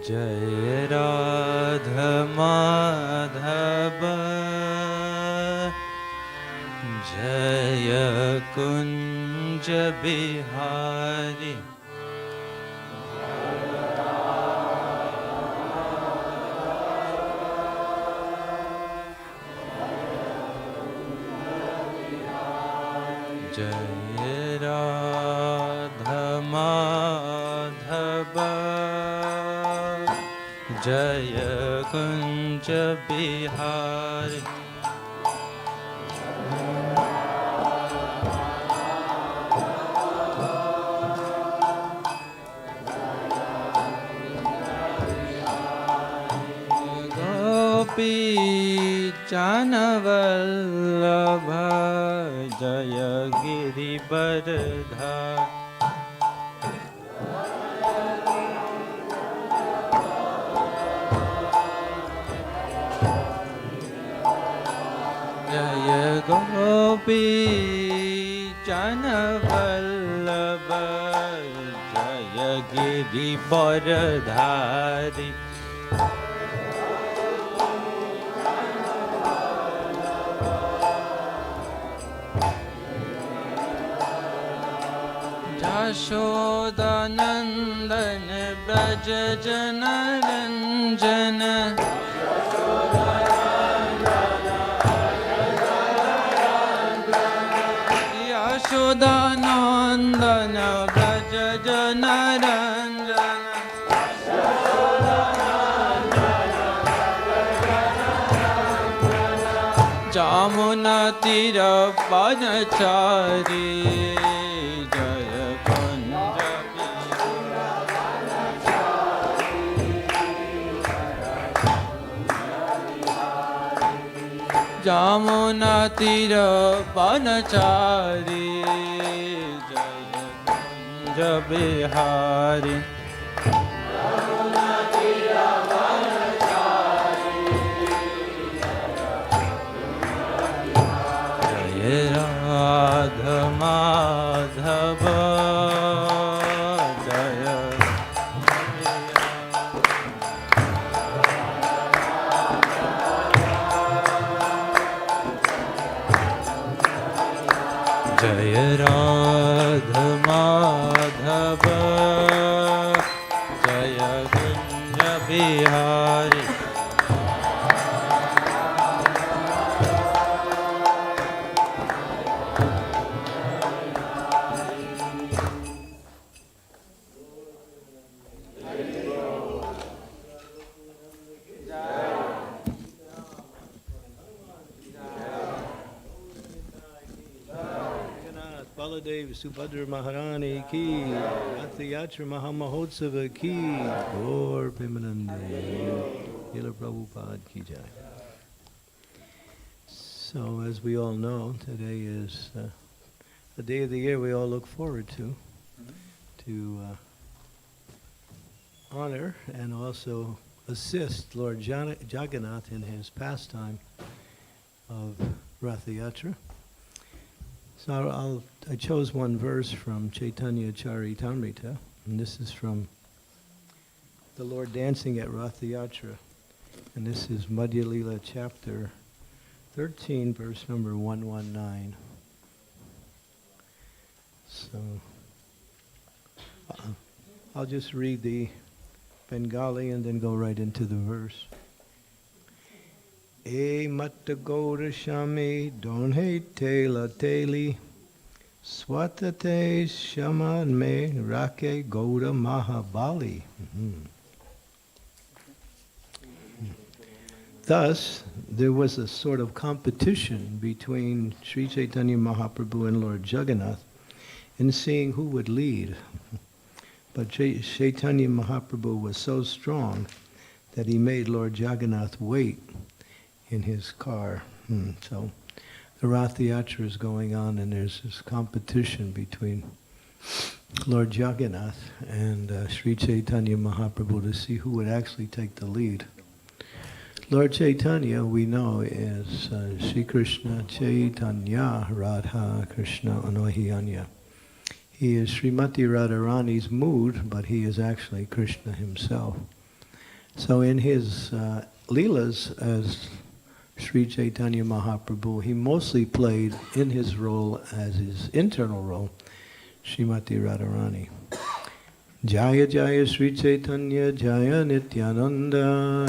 Jai Radha Madhava Jaya Kunja Bihari Jai Radha Madhava Jaya Kunja Bihari Gopi Chanavallabha Jaya Giri Bardha Jaya Gopi Chanavallabha Jaya Giri Bardhari Yashodanandan Braja Janaranjana Yashodanandan Braja Janaranjana Jamuna Tira Panachari Jamuna Tira Panachari Jaya Kunja Bihari Jamuna Tira Panachari Jaya Radha Madhava Jaya Radha Madhava Jaya Kunja Bihari Baladev Subhadra Maharani ki, Rathayatra Mahamahotsava ki, Gaur Premanande, Yila Prabhupada ki jai. So, as we all know, today is the day of the year we all look forward to honor and also assist Lord Jagannath in his pastime of Rathayatra. So I chose one verse from Chaitanya Charitamrita, and this is from the Lord dancing at Rathayatra, and this is Madhya Lila chapter 13, verse number 119. So I'll just read the Bengali and then go right into the verse. E matta gaura shami don't hate tela teli swatate shaman me rake gaura mahabali. Thus, there was a sort of competition between Sri Chaitanya Mahaprabhu and Lord Jagannath in seeing who would lead. But Chaitanya Mahaprabhu was so strong that he made Lord Jagannath wait in his car. So the Rathayatra is going on and there's this competition between Lord Jagannath and Sri Chaitanya Mahaprabhu to see who would actually take the lead. Lord Chaitanya, we know, is Sri Krishna Chaitanya Radha Krishna Anohiyanya. He is Srimati Radharani's mood, but he is actually Krishna himself. So in his Leelas as Sri Chaitanya Mahaprabhu, he mostly played in his role as his internal role, Srimati Radharani. Jaya Jaya Sri Chaitanya Jaya Nityananda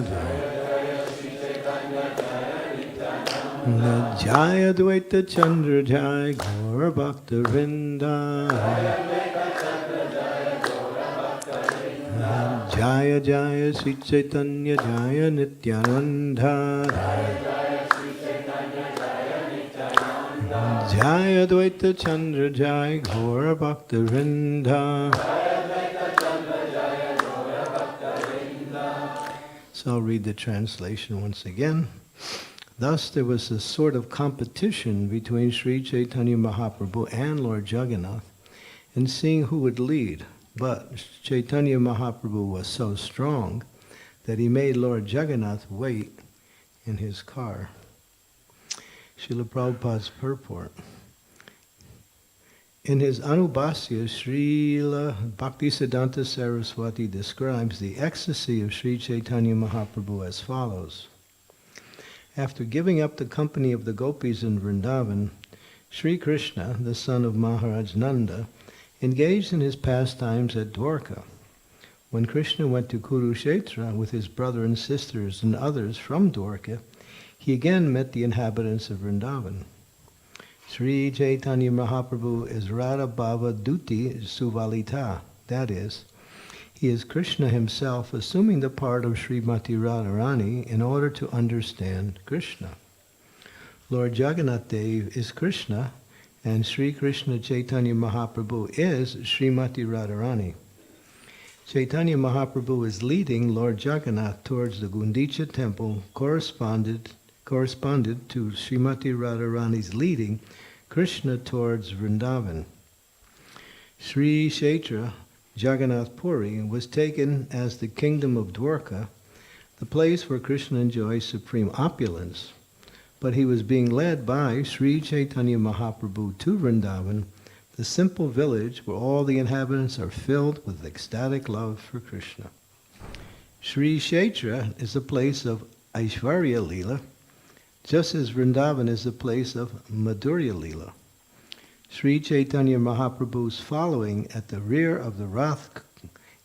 Jaya Dvaita Chandra Jaya Gaura Bhakta Vrinda Jaya Jaya Sri Chaitanya Jaya Nityananda Jaya Dvaita Chandra Jaya Gaura Bhakta Vrinda. So I'll read the translation once again. Thus there was a sort of competition between Sri Chaitanya Mahaprabhu and Lord Jagannath in seeing who would lead. But Chaitanya Mahaprabhu was so strong that he made Lord Jagannath wait in his car. Srila Prabhupada's purport. In his Anubhasya, Srila Bhaktisiddhanta Saraswati describes the ecstasy of Sri Chaitanya Mahaprabhu as follows. After giving up the company of the gopis in Vrindavan, Sri Krishna, the son of Maharaj Nanda, engaged in his pastimes at Dwarka. When Krishna went to Kurukshetra with his brother and sisters and others from Dwarka, he again met the inhabitants of Vrindavan. Sri Chaitanya Mahaprabhu is Radha Bhava Duti Suvalita, that is, he is Krishna himself assuming the part of Srimati Radharani in order to understand Krishna. Lord Jagannath Dev is Krishna and Sri Krishna Chaitanya Mahaprabhu is Srimati Radharani. Chaitanya Mahaprabhu is leading Lord Jagannath towards the Gundicha temple corresponded to Srimati Radharani's leading Krishna towards Vrindavan. Sri Kshetra Jagannath Puri was taken as the kingdom of Dwarka, the place where Krishna enjoys supreme opulence, but he was being led by Sri Chaitanya Mahaprabhu to Vrindavan, the simple village where all the inhabitants are filled with ecstatic love for Krishna. Sri Kshetra is a place of Aishvarya Leela, just as Vrindavan is a place of Madhurya Leela. Sri Chaitanya Mahaprabhu's following at the rear of the Rath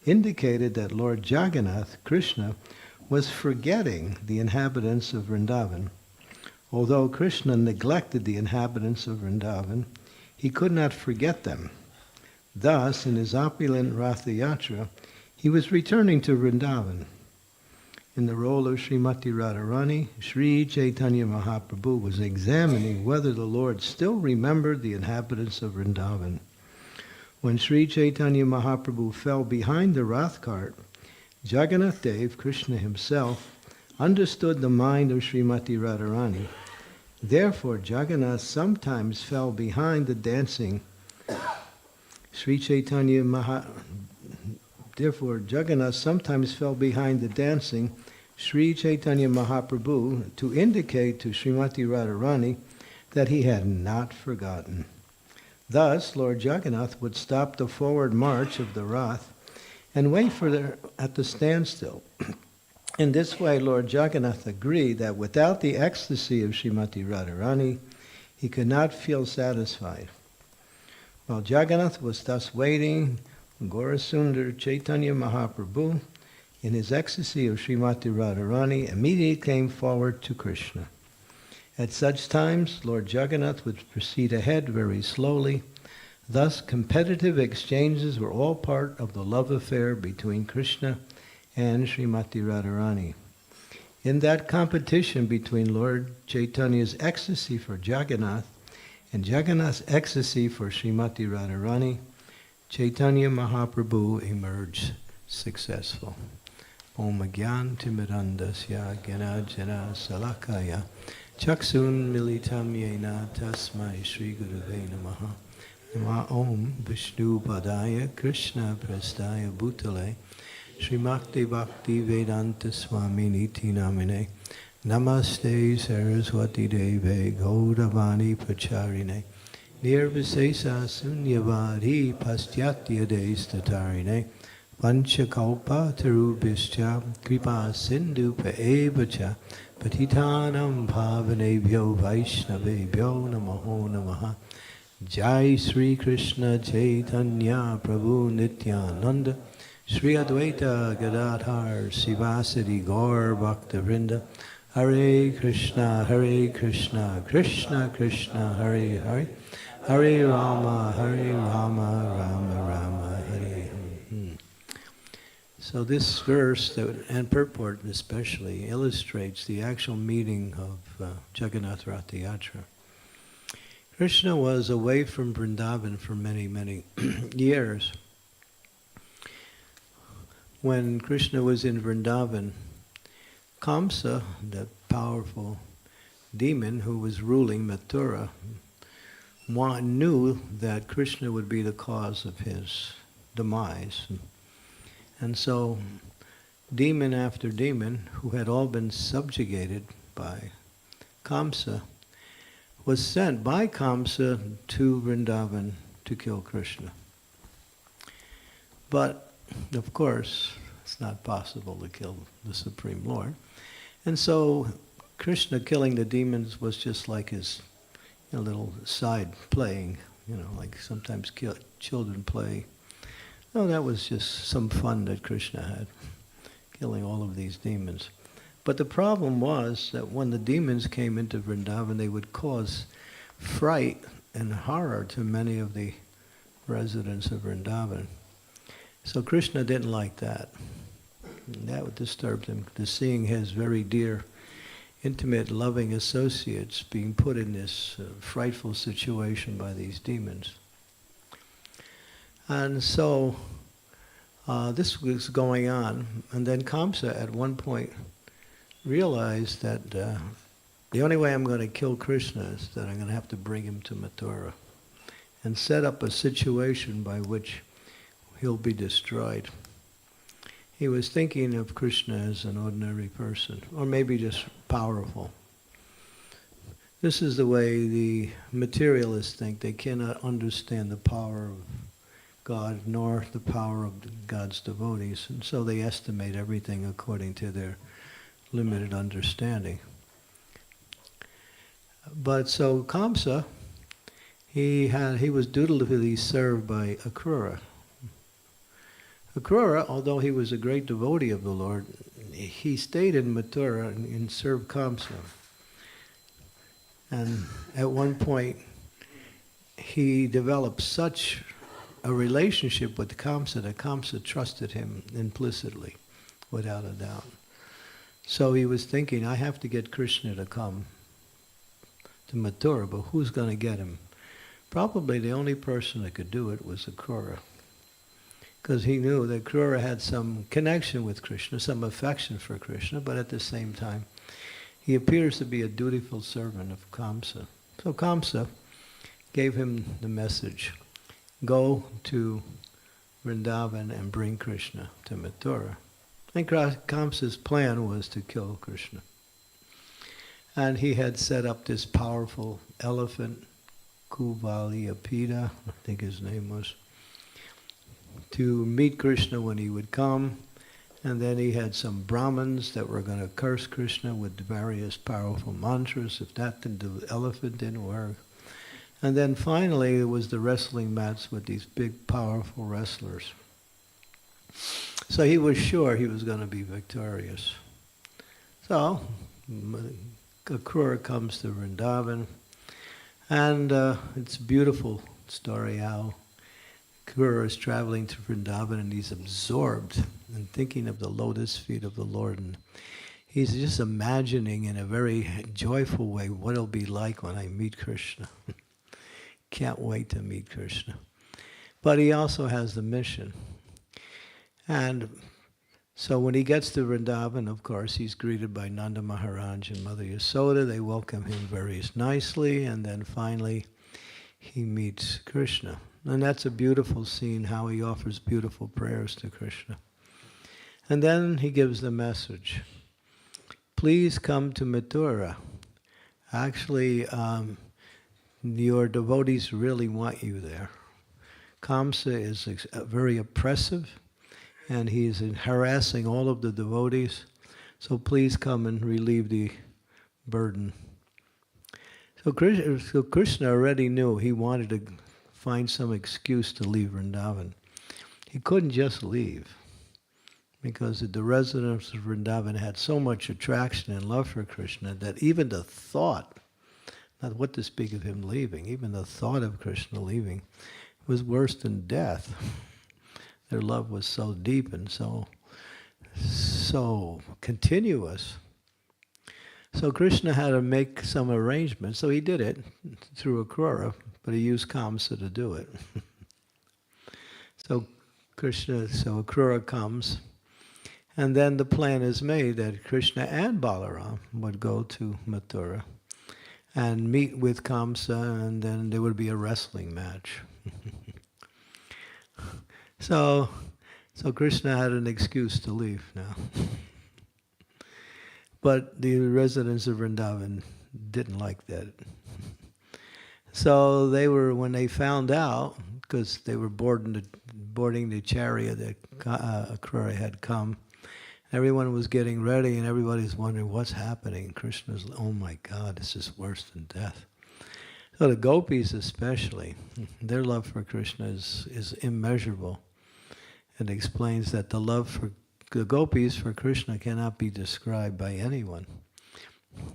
indicated that Lord Jagannath, Krishna, was forgetting the inhabitants of Vrindavan. Although Krishna neglected the inhabitants of Vrindavan, he could not forget them. Thus, in his opulent Rathayatra, he was returning to Vrindavan. In the role of Srimati Radharani, Sri Chaitanya Mahaprabhu was examining whether the Lord still remembered the inhabitants of Vrindavan. When Sri Chaitanya Mahaprabhu fell behind the Rath cart, Jagannath Dev, Krishna himself, understood the mind of Srimati Radharani. Therefore, Jagannath sometimes fell behind the dancing. Therefore, Jagannath sometimes fell behind the dancing Sri Chaitanya Mahaprabhu to indicate to Srimati Radharani that he had not forgotten. Thus, Lord Jagannath would stop the forward march of the Rath and wait at the standstill. In this way, Lord Jagannath agreed that without the ecstasy of Srimati Radharani, he could not feel satisfied. While Jagannath was thus waiting, Gaurasundar Chaitanya Mahaprabhu, in his ecstasy of Srimati Radharani, immediately came forward to Krishna. At such times, Lord Jagannath would proceed ahead very slowly. Thus, competitive exchanges were all part of the love affair between Krishna and Srimati Radharani. In that competition between Lord Chaitanya's ecstasy for Jagannath and Jagannath's ecstasy for Srimati Radharani, Chaitanya Mahaprabhu emerged successful. Om Gyan Timirandasya Gyanajana Salakaya Chaksun Militam Yena Tasmai Shri Gurave Namaha Nama Om Vishnu Padaya Krishna Prastaya Bhutale Srimakti Bhakti Vedanta Swami Niti Namine Namaste Saraswati Deve Gaudavani Pracharine Nirvisesa Sunyavadi Pastyatya Destatarine Vanchakalpa tarubhischa kripa sindhu paevacha patitanam bhavanebhyo vaishnavebhyo namaho namaha. Jai Sri Krishna Chaitanya Prabhu Nityananda Sri Advaita Gadadhar Sivasadi Gaur Bhaktavrinda Hare Krishna Krishna Krishna Hare Hare Hare Rama Rama Rama Hare. So this verse and purport especially illustrates the actual meaning of Jagannath Rathayatra. Krishna was away from Vrindavan for many, many years. When Krishna was in Vrindavan, Kamsa, that powerful demon who was ruling Mathura, knew that Krishna would be the cause of his demise. And so, demon after demon, who had all been subjugated by Kamsa, was sent by Kamsa to Vrindavan to kill Krishna. But, of course, it's not possible to kill the Supreme Lord. And so, Krishna killing the demons was just like his little side playing, like sometimes children play. No, that was just some fun that Krishna had, killing all of these demons. But the problem was that when the demons came into Vrindavan, they would cause fright and horror to many of the residents of Vrindavan. So Krishna didn't like that. And that disturbed him, to seeing his very dear, intimate, loving associates being put in this frightful situation by these demons. And so this was going on, and then Kamsa at one point realized that the only way I'm going to kill Krishna is that I'm going to have to bring him to Mathura and set up a situation by which he'll be destroyed. He was thinking of Krishna as an ordinary person, or maybe just powerful. This is the way the materialists think. They cannot understand the power of God nor the power of God's devotees, and so they estimate everything according to their limited understanding. But so Kamsa, he was dutifully served by Akrura. Akrura, although he was a great devotee of the Lord, he stayed in Mathura and served Kamsa. And at one point, he developed such a relationship with Kamsa that Kamsa trusted him implicitly, without a doubt. So he was thinking, I have to get Krishna to come to Mathura, but who's going to get him? Probably the only person that could do it was Akrura, because he knew that Akrura had some connection with Krishna, some affection for Krishna, but at the same time, he appears to be a dutiful servant of Kamsa. So Kamsa gave him the message, go to Vrindavan and bring Krishna to Mathura. And Kamsa's plan was to kill Krishna. And he had set up this powerful elephant, Kuvaliyapida, I think his name was, to meet Krishna when he would come. And then he had some Brahmins that were going to curse Krishna with various powerful mantras. If the elephant didn't work. And then finally there was the wrestling match with these big, powerful wrestlers. So he was sure he was going to be victorious. So Akrura comes to Vrindavan, and it's a beautiful story how Akrura is traveling to Vrindavan and he's absorbed and thinking of the lotus feet of the Lord. And he's just imagining in a very joyful way what it'll be like when I meet Krishna. Can't wait to meet Krishna. But he also has the mission. And so when he gets to Vrindavan, of course, he's greeted by Nanda Maharaj and Mother Yasoda. They welcome him very nicely, and then finally he meets Krishna. And that's a beautiful scene, how he offers beautiful prayers to Krishna. And then he gives the message, please come to Mathura. Actually, your devotees really want you there. Kamsa is very oppressive. and he's harassing all of the devotees. So please come and relieve the burden. So Krishna already knew he wanted to find some excuse to leave Vrindavan. He couldn't just leave, because the residents of Vrindavan had so much attraction and love for Krishna that even the thought, not what to speak of him leaving, even the thought of Krishna leaving was worse than death. Their love was so deep and so continuous. So Krishna had to make some arrangements. So he did it through Akrura, but he used Kamsa to do it. So Akrura comes, and then the plan is made that Krishna and Balaram would go to Mathura and meet with Kamsa, and then there would be a wrestling match. So Krishna had an excuse to leave now. But the residents of Vrindavan didn't like that. So when they found out, because they were boarding the chariot that Akrura had come, everyone was getting ready and everybody's wondering what's happening. Krishna's, oh my God, this is worse than death. So the gopis especially, their love for Krishna is immeasurable. It explains that the love for the gopis for Krishna cannot be described by anyone.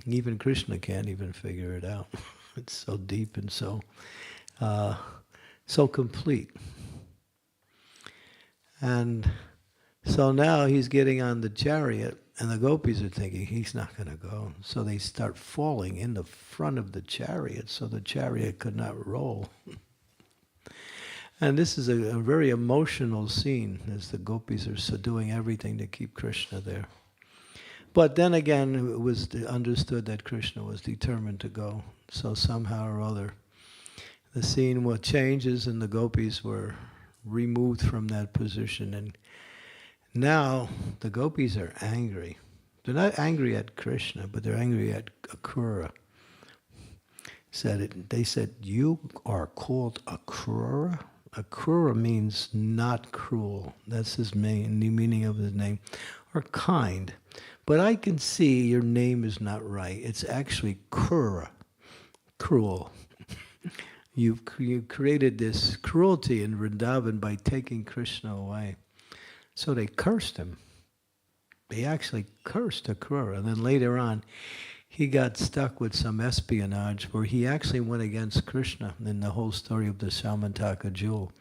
Even Krishna can't even figure it out. It's so deep and so complete. And so now he's getting on the chariot, and the gopis are thinking he's not going to go. So they start falling in the front of the chariot, so the chariot could not roll. And this is a very emotional scene, as the gopis are doing everything to keep Krishna there. But then again, it was understood that Krishna was determined to go. So somehow or other, the scene changes and the gopis were removed from that position. And now the gopis are angry. They're not angry at Krishna, but they're angry at Akrura. They said, you are called Akrura? Akrura means not cruel. That's the meaning of his name. Or kind. But I can see your name is not right. It's actually Krura. Cruel. You created this cruelty in Vrindavan by taking Krishna away. So they cursed him. They actually cursed Akrura. And then later on, he got stuck with some espionage where he actually went against Krishna in the whole story of the Samantaka jewel.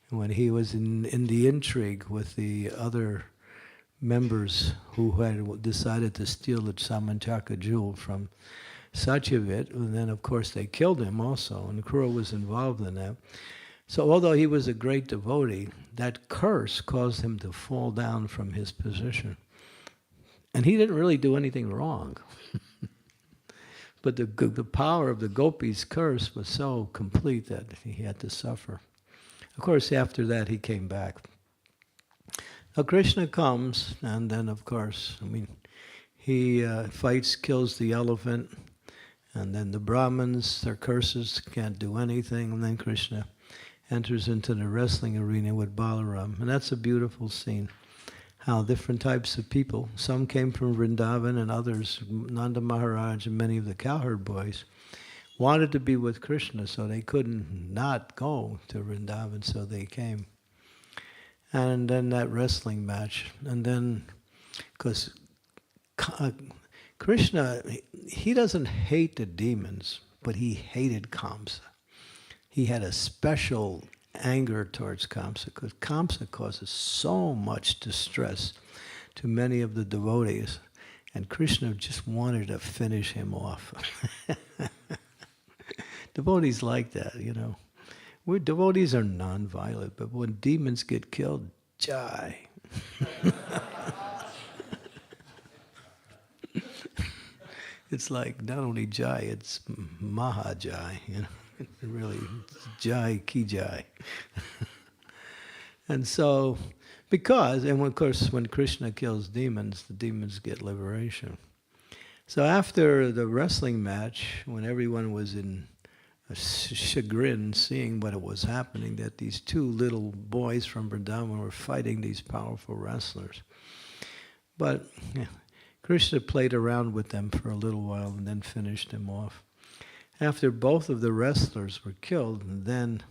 When he was in the intrigue with the other members who had decided to steal the Samantaka jewel from Satyavit, and then of course they killed him also, and Krura was involved in that. So although he was a great devotee, that curse caused him to fall down from his position. And he didn't really do anything wrong. But the power of the gopis' curse was so complete that he had to suffer. Of course, after that, he came back. Now, Krishna comes, and then, of course, he fights, kills the elephant, and then the Brahmins, their curses, can't do anything, and then Krishna enters into the wrestling arena with Balaram. And that's a beautiful scene. How different types of people, some came from Vrindavan and others, Nanda Maharaj and many of the cowherd boys, wanted to be with Krishna, so they couldn't not go to Vrindavan, so they came. And then that wrestling match, and then, because Krishna, he doesn't hate the demons, but he hated Kamsa. He had a special anger towards Kamsa, because Kamsa causes so much distress to many of the devotees, and Krishna just wanted to finish him off. Devotees like that, you know. Devotees are non-violent, but when demons get killed, jai. It's like not only jai, it's mahajai, you know. Really, jai ki jai. And so, and of course, when Krishna kills demons, the demons get liberation. So after the wrestling match, when everyone was in chagrin seeing what it was happening, that these two little boys from Vrindavan were fighting these powerful wrestlers. But Krishna played around with them for a little while and then finished them off. After both of the wrestlers were killed, then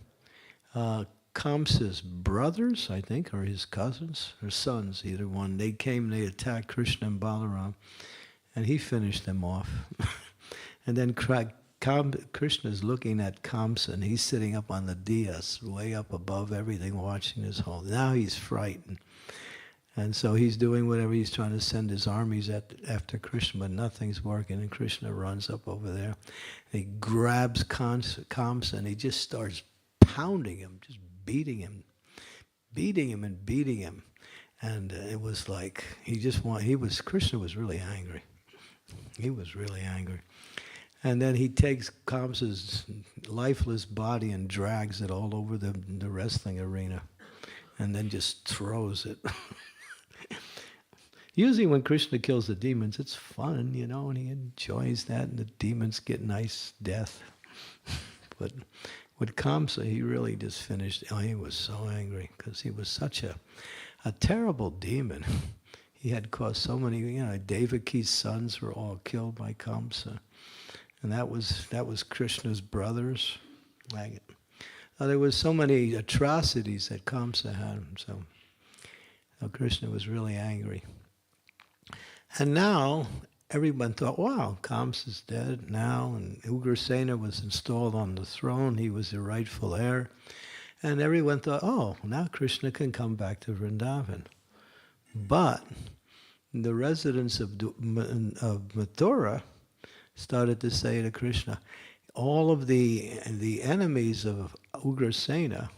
Kamsa's brothers, I think, or his cousins, or sons, either one, they came, they attacked Krishna and Balaram, and he finished them off. And then Krishna's looking at Kamsa, and he's sitting up on the dais, way up above everything, watching his whole. Now he's frightened. And so he's doing whatever, he's trying to send his armies after Krishna, but nothing's working, and Krishna runs up over there. And he grabs Kamsa, and he just starts pounding him, just beating him. And it was like, Krishna was really angry. He was really angry. And then he takes Kamsa's lifeless body and drags it all over the wrestling arena, and then just throws it. Usually when Krishna kills the demons, it's fun, and he enjoys that, and the demons get nice death. But with Kamsa, he really just finished. He was so angry because he was such a terrible demon. He had caused so many, Devaki's sons were all killed by Kamsa. And that was Krishna's brothers. There was so many atrocities that Kamsa had, so Krishna was really angry. And now everyone thought, wow, Kamsa's dead now, and Ugrasena was installed on the throne. He was the rightful heir. And everyone thought, oh, now Krishna can come back to Vrindavan. But the residents of Mathura started to say to Krishna, all of the enemies of Ugrasena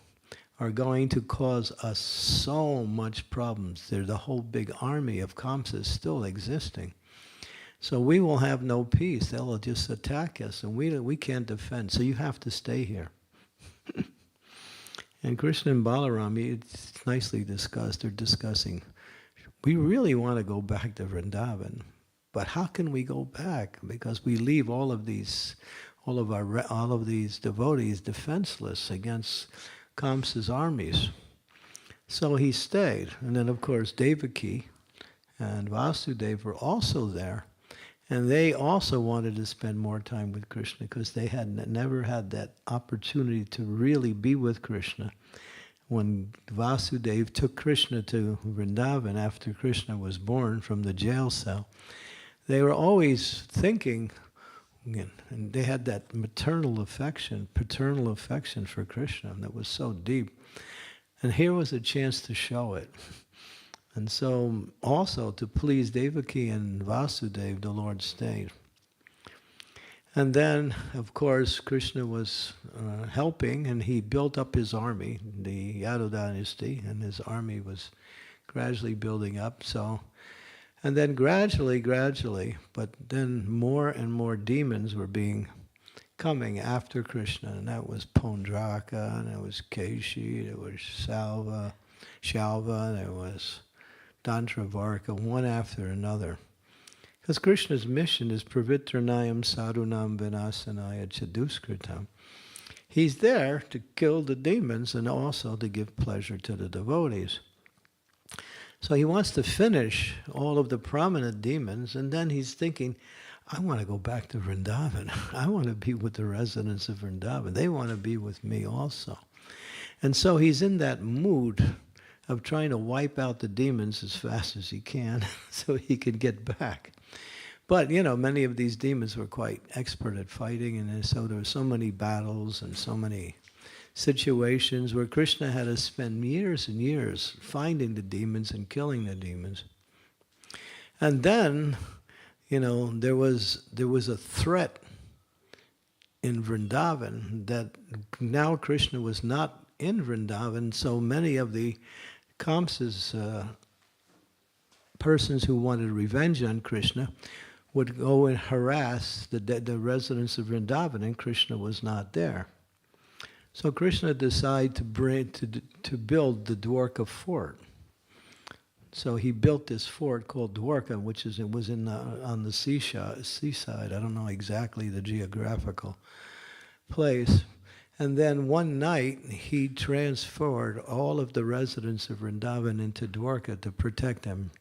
are going to cause us so much problems. The whole big army of Kamsa is still existing. So we will have no peace. They'll just attack us, and we can't defend. So you have to stay here. And Krishna and Balaram, it's nicely discussed. They're discussing, we really want to go back to Vrindavan, but how can we go back? Because we leave all of these devotees defenseless against Kamsa's armies. So he stayed. And then, of course, Devaki and Vasudeva were also there. And they also wanted to spend more time with Krishna because they had never had that opportunity to really be with Krishna. When Vasudeva took Krishna to Vrindavan after Krishna was born from the jail cell, they were always thinking, and they had that paternal affection for Krishna that was so deep. And here was a chance to show it. And so also to please Devaki and Vasudeva, the Lord stayed. And then, of course, Krishna was helping, and he built up his army, the Yadu dynasty, and his army was gradually building up. And then gradually, but then more and more demons were coming after Krishna, and that was Pondraka, and there was Keshi, there was Shalva, there was Dantravarka, one after another. Because Krishna's mission is Pravitranayam Sadhunam Vinasanaya Chaduskritam. He's there to kill the demons and also to give pleasure to the devotees. So he wants to finish all of the prominent demons, and then he's thinking, I want to go back to Vrindavan. I want to be with the residents of Vrindavan. They want to be with me also. And so he's in that mood of trying to wipe out the demons as fast as he can so he can get back. But, many of these demons were quite expert at fighting, and so there were so many battles and so many situations where Krishna had to spend years and years finding the demons and killing the demons. And then, there was a threat in Vrindavan that now Krishna was not in Vrindavan, so many of the Kamsa's persons who wanted revenge on Krishna would go and harass the residents of Vrindavan, and Krishna was not there. So Krishna decided to build the Dwarka fort. So he built this fort called Dwarka, which was on the seaside. I don't know exactly the geographical place. And then one night, he transferred all of the residents of Vrindavan into Dwarka to protect them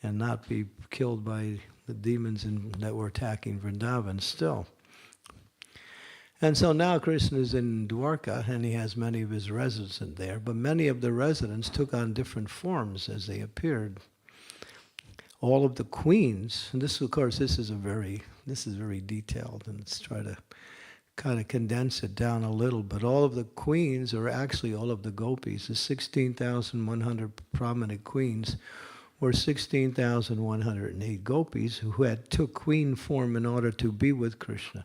and not be killed by the demons that were attacking Vrindavan still. And so now Krishna is in Dwarka, and he has many of his residents in there, but many of the residents took on different forms as they appeared. All of the queens, and this, of course, this is very detailed, and let's try to kind of condense it down a little, but all of the queens, or actually all of the gopis, the 16,100 prominent queens, were 16,108 gopis who took queen form in order to be with Krishna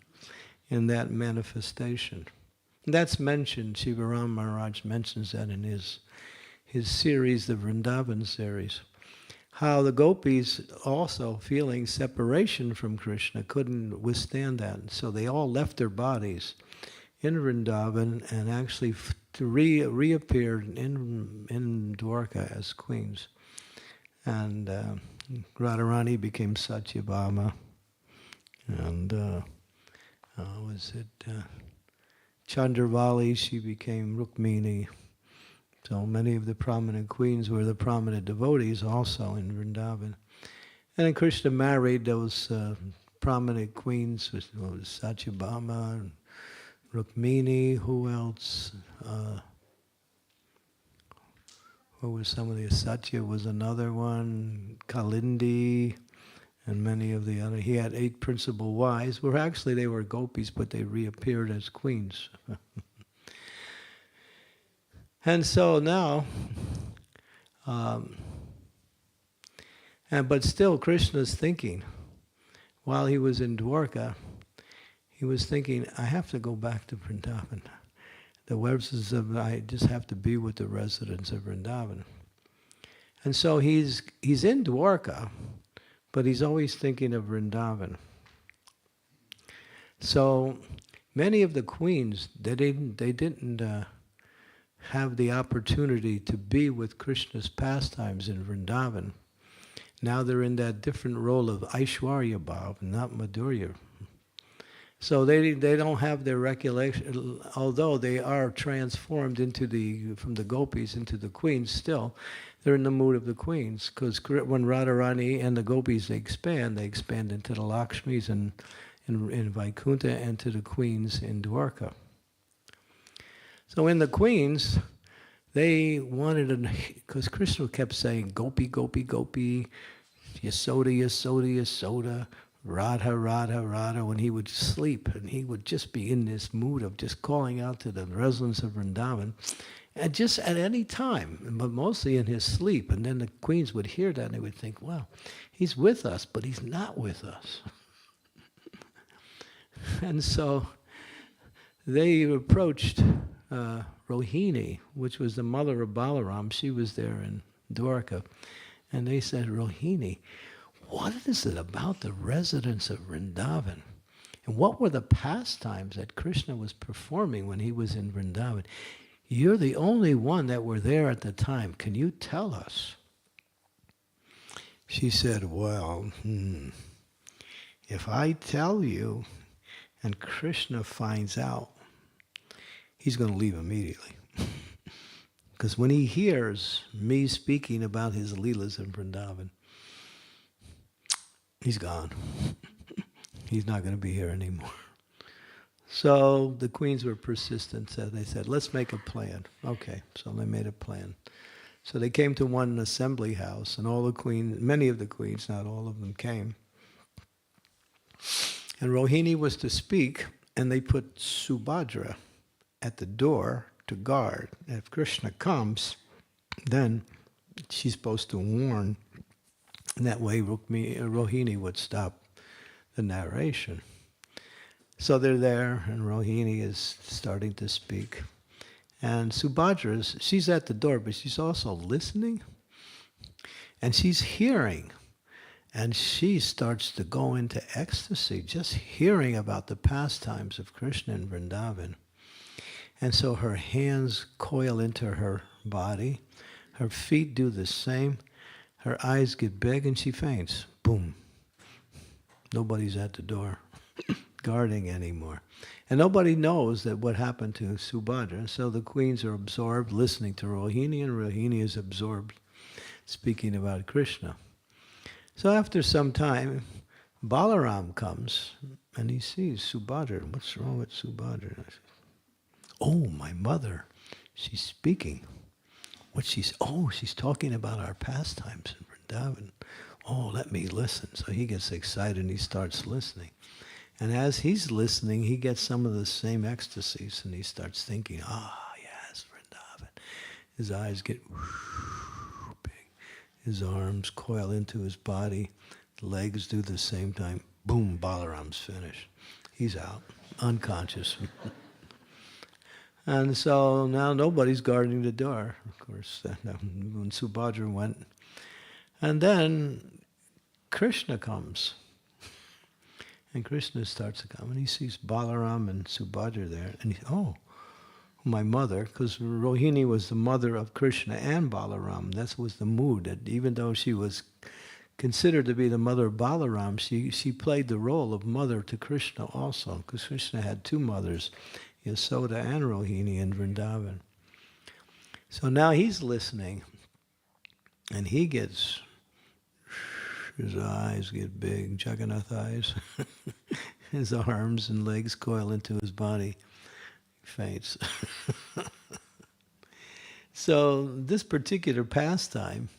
in that manifestation. And that's mentioned, Shivaram Maharaj mentions that in his series, the Vrindavan series. How the gopis, also feeling separation from Krishna, couldn't withstand that. So they all left their bodies in Vrindavan and actually reappeared in Dwarka as queens. And Radharani became Satyabhama. And Chandravali, she became Rukmini. So many of the prominent queens were the prominent devotees also in Vrindavan. And then Krishna married those prominent queens, Satyabhama, and Rukmini, who else? Who was some of the, Satya was another one, Kalindi, and many of the other. He had 8 principal wives, where actually they were gopis, but they reappeared as queens. And so now, but still Krishna's thinking, while he was in Dwarka, he was thinking, I have to go back to Vrindavan. I just have to be with the residents of Vrindavan. And so he's in Dwarka, but he's always thinking of Vrindavan. So many of the queens, they didn't have the opportunity to be with Krishna's pastimes in Vrindavan. Now they're in that different role of Aishwarya Bhav, not Madhurya. So they don't have their recollection, although they are transformed from the gopis into the queens still, they're in the mood of the queens, because when Radharani and the gopis they expand into the Lakshmis in Vaikuntha and to the queens in Dwarka. So in the queens, they wanted, because Krishna kept saying, Gopi, Gopi, Gopi, Yasoda, Yasoda, Yasoda, Radha, Radha, Radha, when he would sleep, and he would just be in this mood of just calling out to the residents of Vrindavan, and just at any time, but mostly in his sleep. And then the queens would hear that, and they would think, well, he's with us, but he's not with us. And so they approached Rohini, which was the mother of Balaram. She was there in Dwarka. And they said, Rohini, what is it about the residents of Vrindavan? And what were the pastimes that Krishna was performing when he was in Vrindavan? You're the only one that were there at the time. Can you tell us? She said, well, if I tell you and Krishna finds out, he's going to leave immediately. Because when he hears me speaking about his leelas in Vrindavan, he's gone. He's not going to be here anymore. So the queens were persistent. So they said, let's make a plan. Okay, so they made a plan. So they came to one assembly house, and all the queens, many of the queens, not all of them, came. And Rohini was to speak, and they put Subhadra at the door to guard. And if Krishna comes, then she's supposed to warn. And that way Rohini would stop the narration. So they're there, and Rohini is starting to speak. And Subhadra, she's at the door, but she's also listening. And she's hearing. And she starts to go into ecstasy, just hearing about the pastimes of Krishna in Vrindavan. And so her hands coil into her body. Her feet do the same. Her eyes get big and she faints. Boom. Nobody's at the door. guarding anymore. And nobody knows that what happened to Subhadra. So the queens are absorbed listening to Rohini, and Rohini is absorbed speaking about Krishna. So after some time, Balaram comes and he sees Subhadra. What's wrong with Subhadra? I said, oh, my mother, she's speaking. She's talking about our pastimes in Vrindavan. Oh, let me listen. So he gets excited and he starts listening. And as he's listening, he gets some of the same ecstasies and he starts thinking, yes, Vrindavan. His eyes get big. His arms coil into his body. The legs do the same time. Boom, Balaram's finished. He's out, unconscious. And so now nobody's guarding the door, of course, when Subhadra went. And then Krishna comes. And Krishna starts to come, and he sees Balaram and Subhadra there. And my mother, because Rohini was the mother of Krishna and Balaram. That was the mood, that even though she was considered to be the mother of Balaram, she played the role of mother to Krishna also, because Krishna had two mothers, Yasoda and Rohini in Vrindavan. So now he's listening, and his eyes get big, Jagannath eyes. His arms and legs coil into his body. He faints. So this particular pastime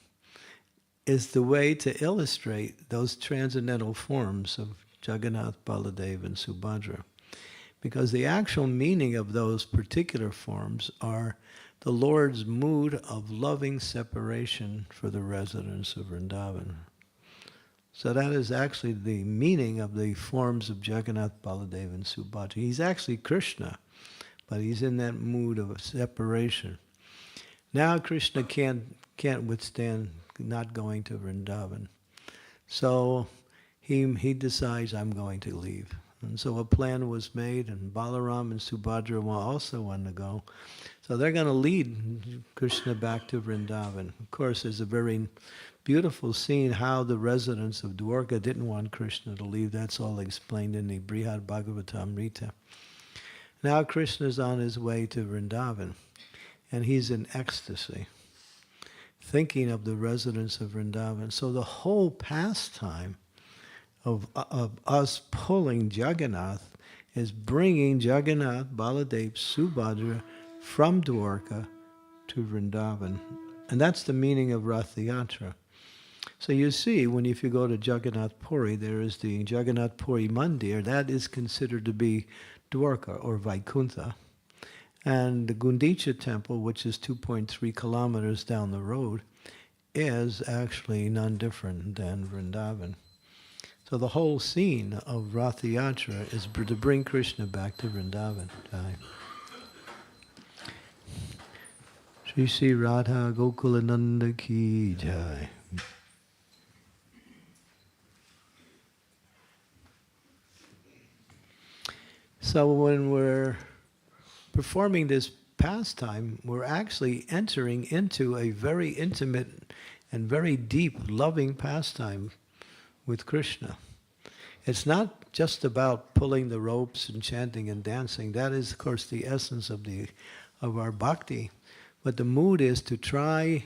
is the way to illustrate those transcendental forms of Jagannath, Baladev, and Subhadra. Because the actual meaning of those particular forms are the Lord's mood of loving separation for the residents of Vrindavan. So that is actually the meaning of the forms of Jagannath, Baladev, and Subhadra. He's actually Krishna, but he's in that mood of separation. Now Krishna can't withstand not going to Vrindavan. So he decides, I'm going to leave. And so a plan was made, and Balaram and Subhadra also wanted to go. So they're going to lead Krishna back to Vrindavan. Of course, there's a very beautiful scene how the residents of Dwarka didn't want Krishna to leave. That's all explained in the Brihad Bhagavatamrita. Now Krishna's on his way to Vrindavan, and he's in ecstasy, thinking of the residents of Vrindavan. So the whole pastime of us pulling Jagannath is bringing Jagannath, Baladev, Subhadra from Dwarka to Vrindavan. And that's the meaning of Rathayatra. So you see, if you go to Jagannath Puri, there is the Jagannath Puri Mandir. That is considered to be Dwarka or Vaikuntha. And the Gundicha temple, which is 2.3 kilometers down the road, is actually none different than Vrindavan. So the whole scene of Rathayatra is to bring Krishna back to Vrindavan. Shri Shri Radha Gokulananda Ki Jai. So when we're performing this pastime, we're actually entering into a very intimate and very deep loving pastime with Krishna. It's not just about pulling the ropes and chanting and dancing. That is, of course, the essence of our bhakti. But the mood is to try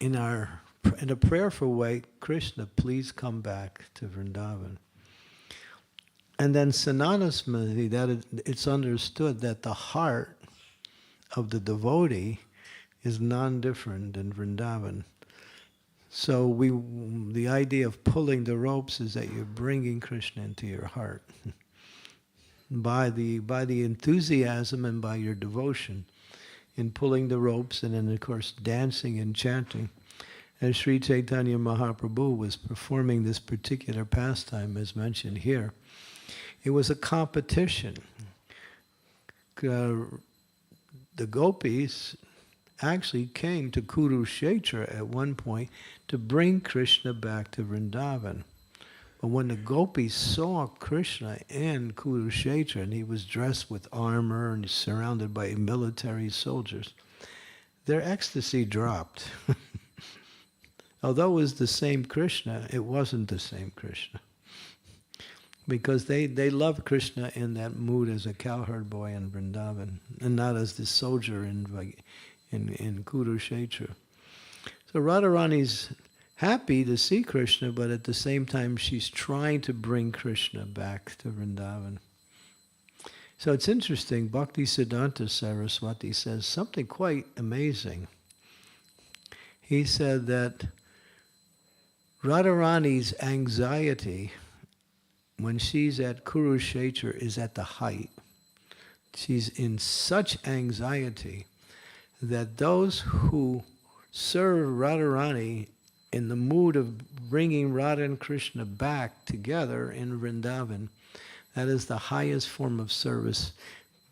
in a prayerful way, Krishna, please come back to Vrindavan. And then Sananasmriti, that it's understood that the heart of the devotee is non-different than Vrindavan. So the idea of pulling the ropes is that you're bringing Krishna into your heart by the enthusiasm and by your devotion in pulling the ropes, and then of course dancing and chanting. As Sri Chaitanya Mahaprabhu was performing this particular pastime, as mentioned here, it was a competition. The gopis actually came to Kurukshetra at one point to bring Krishna back to Vrindavan. But when the gopis saw Krishna in Kurukshetra, and he was dressed with armor and surrounded by military soldiers, their ecstasy dropped. Although it was the same Krishna, it wasn't the same Krishna. because they love Krishna in that mood as a cowherd boy in Vrindavan, and not as the soldier in Kurukshetra. So Radharani's happy to see Krishna, but at the same time she's trying to bring Krishna back to Vrindavan. So it's interesting, Bhakti Siddhanta Saraswati says something quite amazing. He said that Radharani's anxiety when she's at Kurukshetra is at the height. She's in such anxiety that those who serve Radharani in the mood of bringing Radha and Krishna back together in Vrindavan, that is the highest form of service,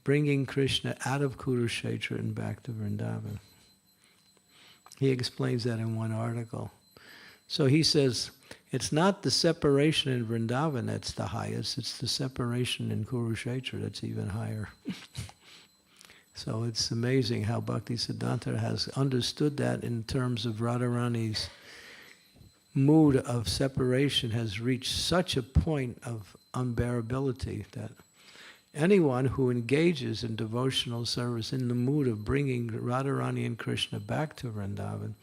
bringing Krishna out of Kurukshetra and back to Vrindavan. He explains that in one article. So he says, it's not the separation in Vrindavan that's the highest, it's the separation in Kurukshetra that's even higher. So it's amazing how Bhakti Siddhanta has understood that in terms of Radharani's mood of separation has reached such a point of unbearability that anyone who engages in devotional service in the mood of bringing Radharani and Krishna back to Vrindavan,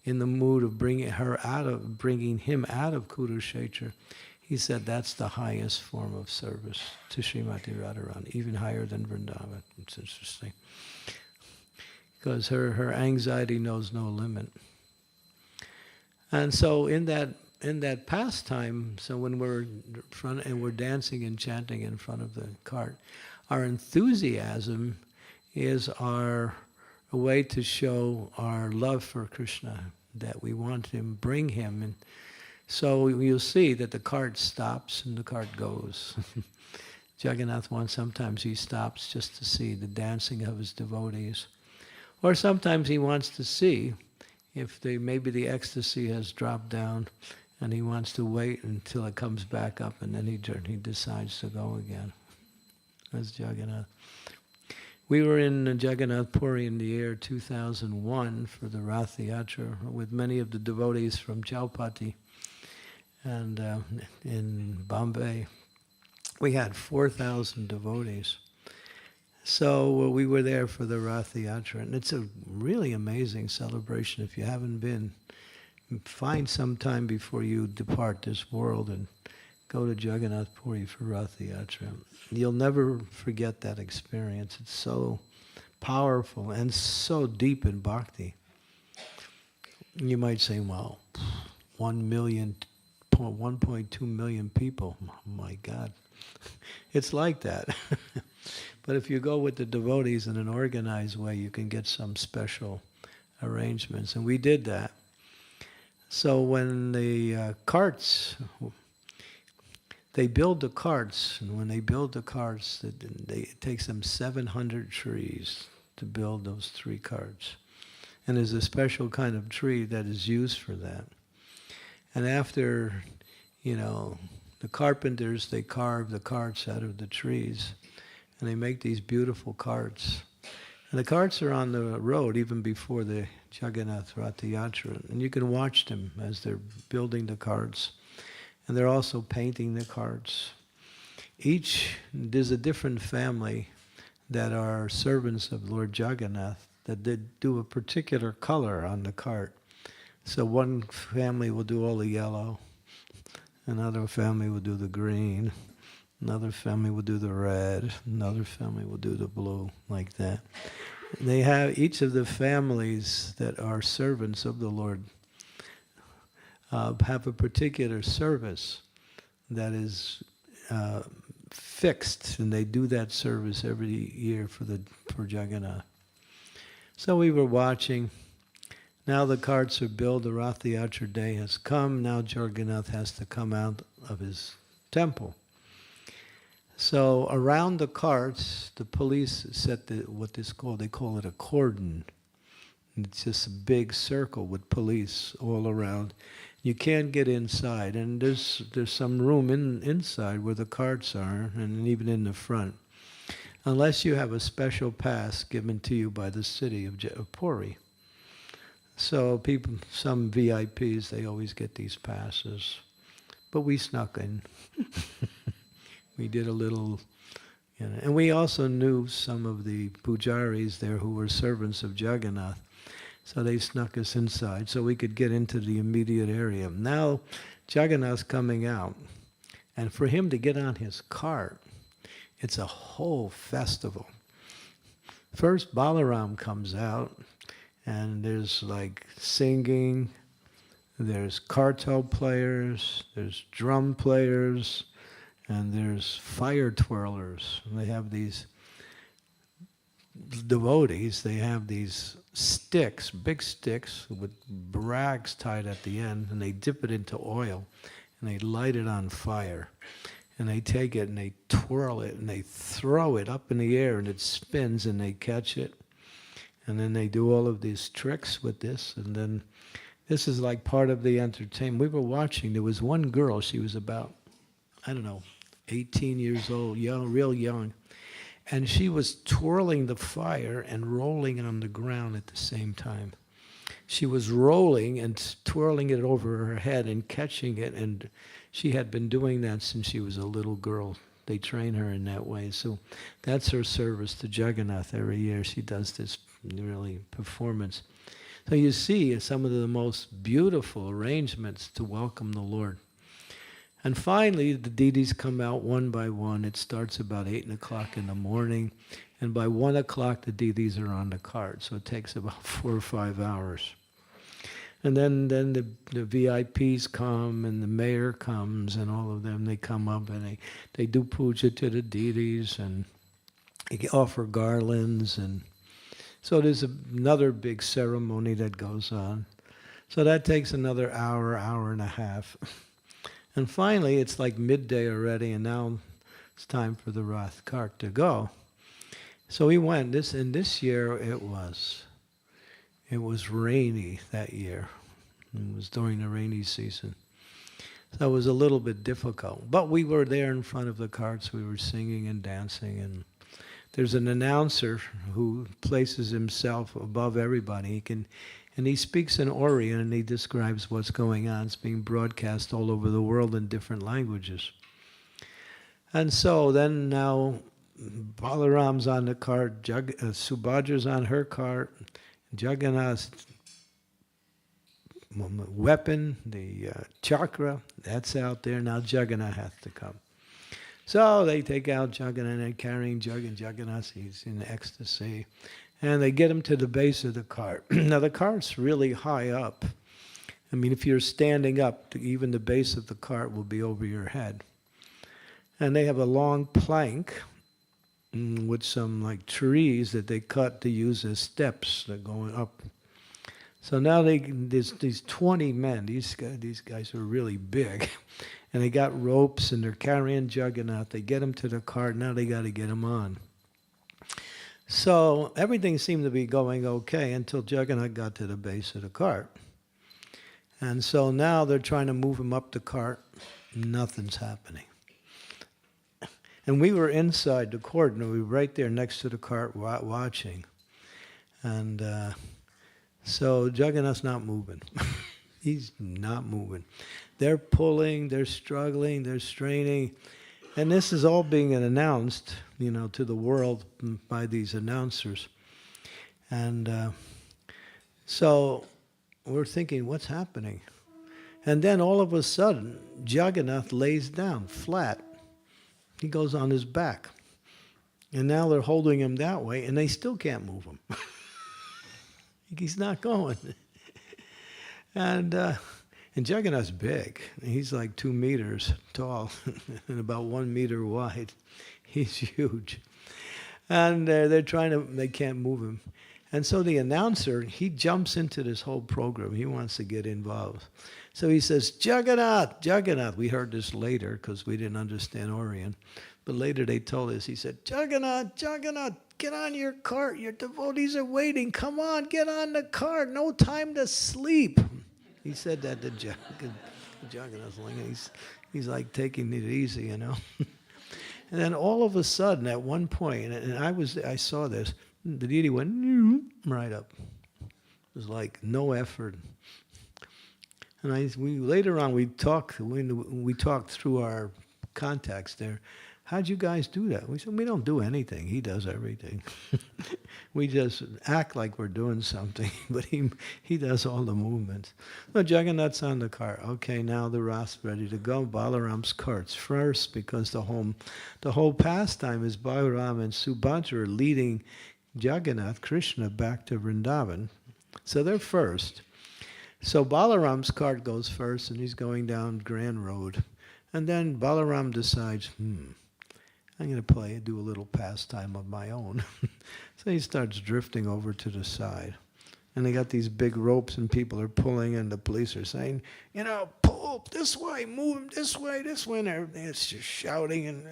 in the mood of bringing him out of Kurukshetra, he said that's the highest form of service to Srimati Radharani, even higher than Vrindavan. It's interesting. Because her anxiety knows no limit. And so in that pastime, so when we're dancing and chanting in front of the cart, our enthusiasm is a way to show our love for Krishna, that we want to bring him. And so you'll see that the cart stops and the cart goes. Jagannath sometimes he stops just to see the dancing of his devotees. Or sometimes he wants to see if maybe the ecstasy has dropped down and he wants to wait until it comes back up and then he decides to go again. That's Jagannath. We were in Jagannath Puri in the year 2001 for the Rathayatra with many of the devotees from Chaupati and in Bombay. We had 4,000 devotees. So we were there for the Rathayatra, and it's a really amazing celebration. If you haven't been, find some time before you depart this world and go to Jagannath Puri for Rathayatra. You'll never forget that experience. It's so powerful and so deep in bhakti. You might say, well, 1.2 million people, oh my God. It's like that. But if you go with the devotees in an organized way, you can get some special arrangements. And we did that. So when the carts, they build the carts, and when they build the carts, it takes them 700 trees to build those 3 carts. And there's a special kind of tree that is used for that. And after, the carpenters, they carve the carts out of the trees, and they make these beautiful carts. And the carts are on the road even before the Jagannath Rathayatra, and you can watch them as they're building the carts. And they're also painting the carts. There's a different family that are servants of Lord Jagannath that did do a particular color on the cart. So one family will do all the yellow, another family will do the green, another family will do the red, another family will do the blue, like that. They have each of the families that are servants of the Lord have a particular service that is fixed, and they do that service every year for Jagannath. So we were watching. Now the carts are built, the Rathayatra day has come, now Jagannath has to come out of his temple. So around the carts, the police set they call it a cordon. It's just a big circle with police all around. You can't get inside, and there's some room inside where the carts are, and even in the front, unless you have a special pass given to you by the city of Puri. So some VIPs, they always get these passes, but we snuck in. We did a little, and we also knew some of the pujaris there who were servants of Jagannath. So they snuck us inside so we could get into the immediate area. Now Jagannath's coming out, and for him to get on his cart, it's a whole festival. First Balaram comes out, and there's like singing, there's kartal players, there's drum players, and there's fire twirlers. And they have these devotees, they have these sticks, big sticks with rags tied at the end, and they dip it into oil, and they light it on fire. And they take it and they twirl it and they throw it up in the air and it spins and they catch it. And then they do all of these tricks with this, and then this is like part of the entertainment. We were watching, there was one girl, she was about, 18 years old, young, real young. And she was twirling the fire and rolling it on the ground at the same time. She was rolling and twirling it over her head and catching it, and she had been doing that since she was a little girl. They train her in that way. So that's her service to Jagannath every year. She does this really performance. So you see some of the most beautiful arrangements to welcome the Lord. And finally, the deities come out one by one. It starts about 8 o'clock in the morning, and by 1 o'clock the deities are on the cart. So it takes about 4 or 5 hours. And then the VIPs come, and the mayor comes, and all of them, they come up and they do puja to the deities, and they offer garlands, and so there's another big ceremony that goes on. So that takes another hour, hour and a half. And finally, it's like midday already, and now it's time for the Rath cart to go. So we went. This year it was rainy that year. It was during the rainy season. So it was a little bit difficult. But we were there in front of the carts. We were singing and dancing. And there's an announcer who places himself above everybody. And he speaks in Orion, and he describes what's going on. It's being broadcast all over the world in different languages. And so then now Balaram's on the cart, Subhadra's on her cart, Jagannath's weapon, the chakra, that's out there. Now Jagannath has to come. So they take out Jagannath, and they're carrying Jagannath, he's in ecstasy. And they get him to the base of the cart. Now the cart's really high up. I mean, if you're standing up, even the base of the cart will be over your head. And they have a long plank with some like trees that they cut to use as steps that are going up. So now there's these 20 men. These guys are really big. And they got ropes, and they're carrying Jagannath. They get him to the cart. Now they got to get him on. So everything seemed to be going okay until Jagannath got to the base of the cart. And so now they're trying to move him up the cart. Nothing's happening. And we were inside the court, and we were right there next to the cart watching. And so Jagannath's not moving. He's not moving. They're pulling, they're struggling, they're straining. And this is all being announced, to the world by these announcers. And so we're thinking, what's happening? And then all of a sudden, Jagannath lays down flat. He goes on his back. And now they're holding him that way, and they still can't move him. He's not going. And Jagannath's big. He's like 2 meters tall and about 1 meter wide. He's huge. And they can't move him. And so the announcer, he jumps into this whole program. He wants to get involved. So he says, Jagannath, Jagannath. We heard this later because we didn't understand Orion. But later they told us, he said, Jagannath, Jagannath, get on your cart. Your devotees are waiting. Come on, get on the cart. No time to sleep. He said that to Jagannath. He's like taking it easy, And then all of a sudden, at one point, and I saw this, the deity went right up. It was like no effort. And later on we talked through our contacts there, how'd you guys do that? We said, we don't do anything. He does everything. We just act like we're doing something, but he does all the movements. No, Jagannath's on the cart. Okay, now the Rath's ready to go. Balaram's cart's first because the whole pastime is Balaram and Subhadra leading Jagannath, Krishna, back to Vrindavan. So they're first. So Balaram's cart goes first, and he's going down Grand Road. And then Balaram decides, I'm going to do a little pastime of my own. So he starts drifting over to the side. And they got these big ropes, and people are pulling, and the police are saying, pull this way, move him this way, and it's just shouting, and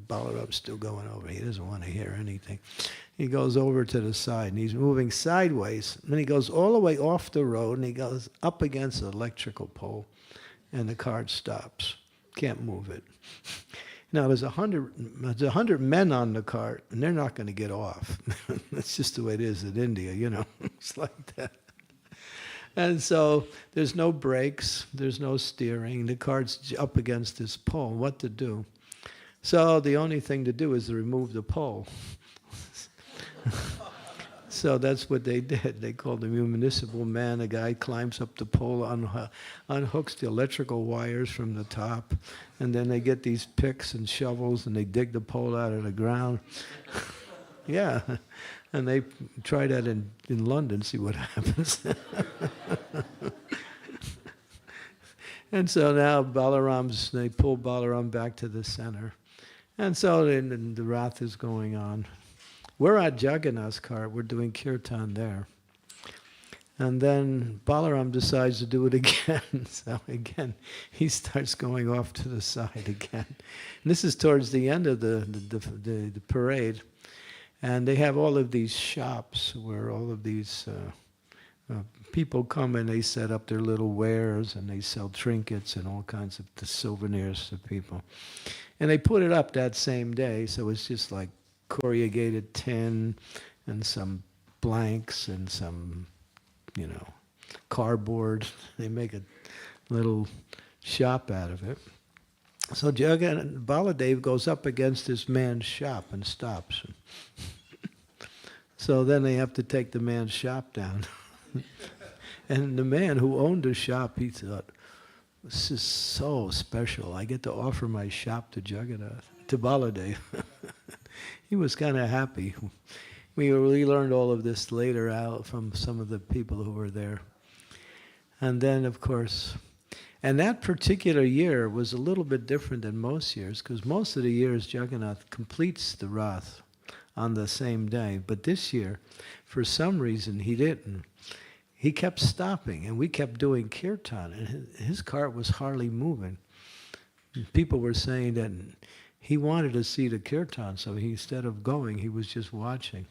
Balaram's still going over. He doesn't want to hear anything. He goes over to the side, and he's moving sideways, and then he goes all the way off the road, and he goes up against an electrical pole, and the cart stops. Can't move it. Now, there's 100 men on the cart, and they're not going to get off. That's just the way it is in India, It's like that. And so there's no brakes, there's no steering. The cart's up against this pole. What to do? So the only thing to do is to remove the pole. So that's what they did. They called him a municipal man. A guy climbs up the pole, unhooks the electrical wires from the top, and then they get these picks and shovels, and they dig the pole out of the ground. Yeah, and they try that in London, see what happens. And so now they pull Balaram back to the center. And so then the Rath is going on. We're at Jagannath's cart, we're doing kirtan there. And then Balaram decides to do it again. So again, he starts going off to the side again. And this is towards the end of the parade. And they have all of these shops where all of these people come and they set up their little wares and they sell trinkets and all kinds of souvenirs to people. And they put it up that same day, so it's just like corrugated tin and some blanks and some, cardboard. They make a little shop out of it. So Baladev goes up against this man's shop and stops. So then they have to take the man's shop down. And the man who owned the shop, he thought, this is so special. I get to offer my shop to Baladev. He was kind of happy. We learned all of this later out from some of the people who were there. And then, of course, and that particular year was a little bit different than most years, because most of the years Jagannath completes the Rath on the same day. But this year, for some reason, he didn't. He kept stopping, and we kept doing kirtan, and his cart was hardly moving. People were saying that he wanted to see the kirtan, so instead of going, he was just watching.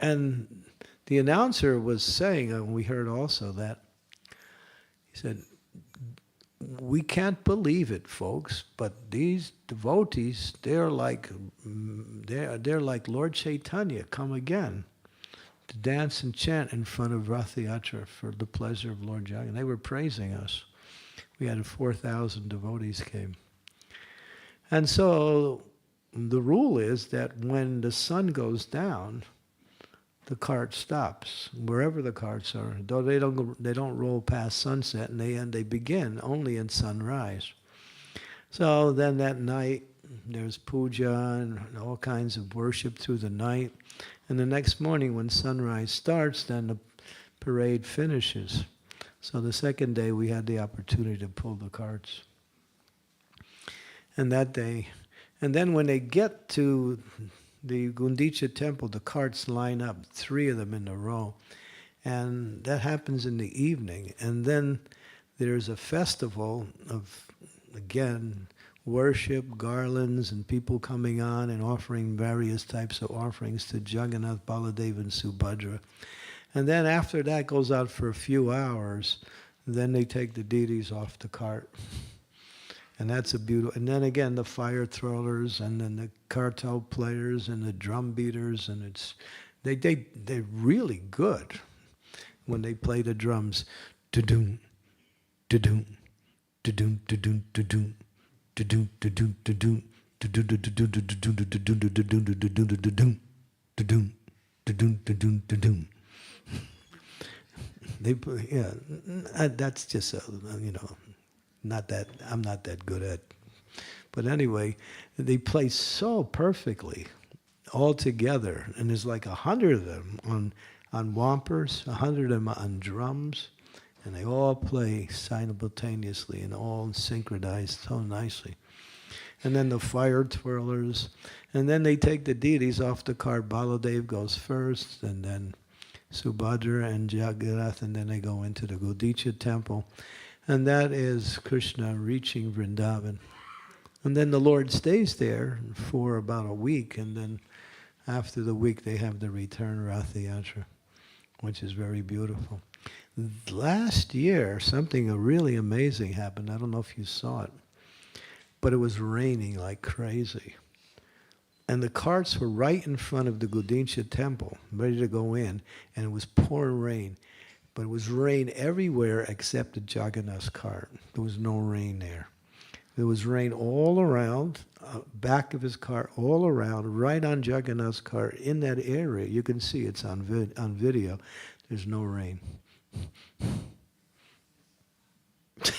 And the announcer was saying, and we heard also that, he said, we can't believe it, folks, but these devotees, they're like Lord Chaitanya come again to dance and chant in front of Rathayatra for the pleasure of Lord Jagannath. They were praising us. We had 4,000 devotees came. And so the rule is that when the sun goes down, the cart stops, wherever the carts are. Though they don't roll past sunset, and they begin only in sunrise. So then that night, there's puja and all kinds of worship through the night. And the next morning when sunrise starts, then the parade finishes. So the second day we had the opportunity to pull the carts. And that day, and then when they get to the Gundicha temple, the carts line up, 3 of them in a row. And that happens in the evening. And then there's a festival of, again, worship, garlands, and people coming on and offering various types of offerings to Jagannath, Baladev, and Subhadra. And then after that goes out for a few hours, then they take the deities off the cart. And that's a beautiful, and then again the fire throwers, and then the kartal players, and the drum beaters, and they're really good when they play the drums. Da-doom, da-doom, da-doom, da-doom, da-doom, They put, yeah, that's just not that I'm not that good at. But anyway, they play so perfectly all together, and there's like 100 of them on wampers, 100 of them on drums, and they all play simultaneously and all synchronized so nicely. And then the fire twirlers, and then they take the deities off the cart. Baladev goes first, and then Subhadra and Jagannath, and then they go into the Gaudiya temple. And that is Krishna reaching Vrindavan. And then the Lord stays there for about a week, and then after the week they have the return Rathayatra, which is very beautiful. Last year, something really amazing happened. I don't know if you saw it, but it was raining like crazy. And the carts were right in front of the Gaudiya temple, ready to go in, and it was pouring rain. But it was rain everywhere except the Jagannath's cart. There was no rain there. There was rain all around, back of his cart, all around, right on Jagannath's cart, in that area. You can see it's on video. There's no rain.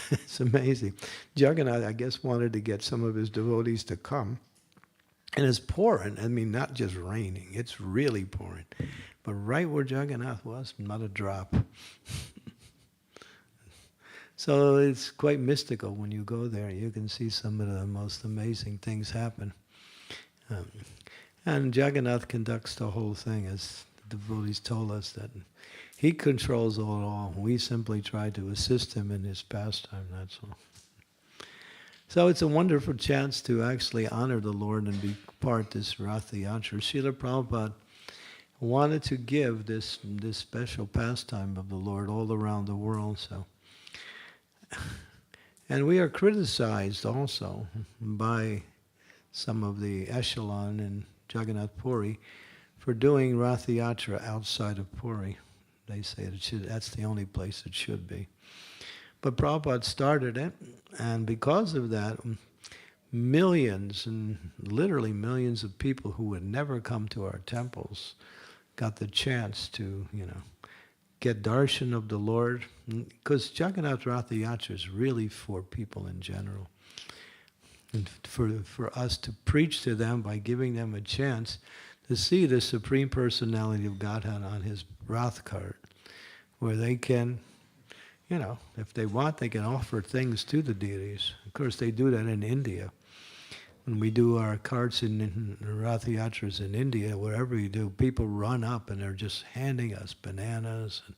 It's amazing. Jagannath, I guess, wanted to get some of his devotees to come. And it's pouring. I mean, not just raining. It's really pouring. But right where Jagannath was, not a drop. So it's quite mystical when you go there. You can see some of the most amazing things happen. And Jagannath conducts the whole thing, as the devotees told us, that he controls all. We simply try to assist him in his pastime, that's all. So it's a wonderful chance to actually honor the Lord and be part of this Rathayatra. Srila Prabhupada wanted to give this special pastime of the Lord all around the world. So, and we are criticized also by some of the echelon in Jagannath Puri for doing Rathayatra outside of Puri. They say that's the only place it should be. But Prabhupada started it, and because of that, millions and literally millions of people who would never come to our temples got the chance to, get darshan of the Lord. Because Jagannath Rathayatra is really for people in general. And for us to preach to them by giving them a chance to see the Supreme Personality of Godhead on his Rath cart, where they can, if they want, they can offer things to the deities. Of course, they do that in India. When we do our carts in Rathayatras in India, wherever you do, people run up and they're just handing us bananas and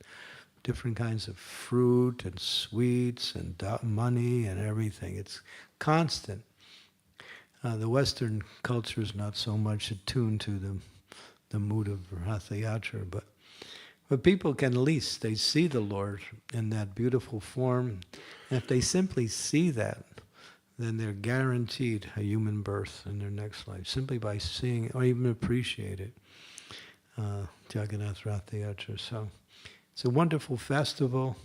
different kinds of fruit and sweets and money and everything. It's constant. The Western culture is not so much attuned to the mood of Rathayatra, but people can at least, they see the Lord in that beautiful form. And if they simply see that, then they're guaranteed a human birth in their next life, simply by seeing or even appreciate it. Jagannath Rathayatra. So it's a wonderful festival,